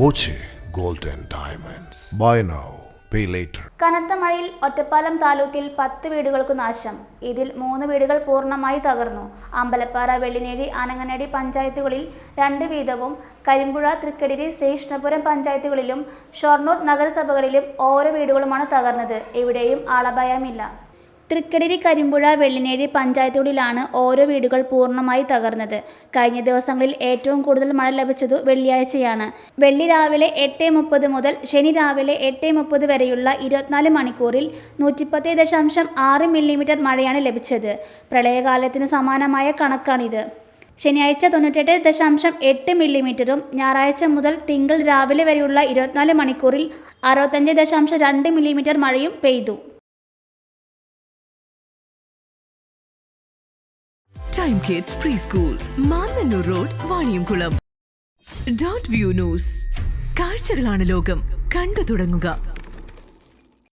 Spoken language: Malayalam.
Boche gold and diamonds. Buy now, pay later. കനത്ത മഴയിൽ ഒറ്റപ്പാലം താലൂക്കിൽ 10 വീടുകൾക്ക് നാശം. ഇതിൽ 3 വീടുകൾ പൂർണ്ണമായി തകർന്നു. അമ്പലപ്പാറ, വെള്ളിനേഴി, ആനങ്ങനാടി പഞ്ചായത്തുകളിൽ 2 വീതവും കരിമ്പുഴ, തൃക്കടിരി, ശ്രീകൃഷ്ണപുരം പഞ്ചായത്തുകളിലും ഷൊർണൂർ നഗരസഭകളിലും ഓരോ വീടുകളുമാണ് തകർന്നത്. എവിടെയും ആളപായമില്ല. തൃക്കടിരി, കരിമ്പുഴ, വെള്ളിനേഴി പഞ്ചായത്തുകളിലാണ് ഓരോ വീടുകൾ പൂർണ്ണമായി തകർന്നത്. കഴിഞ്ഞ ദിവസങ്ങളിൽ ഏറ്റവും കൂടുതൽ മഴ ലഭിച്ചത് വെള്ളിയാഴ്ചയാണ്. വെള്ളി രാവിലെ 8:30 മുതൽ ശനി രാവിലെ 8:30 വരെയുള്ള 24 മണിക്കൂറിൽ 110.6 മില്ലിമീറ്റർ മഴയാണ് ലഭിച്ചത്. പ്രളയകാലത്തിനു സമാനമായ കണക്കാണിത്. ശനിയാഴ്ച 98.8 മില്ലിമീറ്ററും ഞായറാഴ്ച മുതൽ തിങ്കൾ രാവിലെ വരെയുള്ള 24 മണിക്കൂറിൽ 65.2 മില്ലിമീറ്റർ മഴയും പെയ്തു. Time Kids Preschool, Mannannur road, Vaniyamkulam. .view News. കാഴ്ചകളാണ് ലോകം, കണ്ടു തുടങ്ങുക.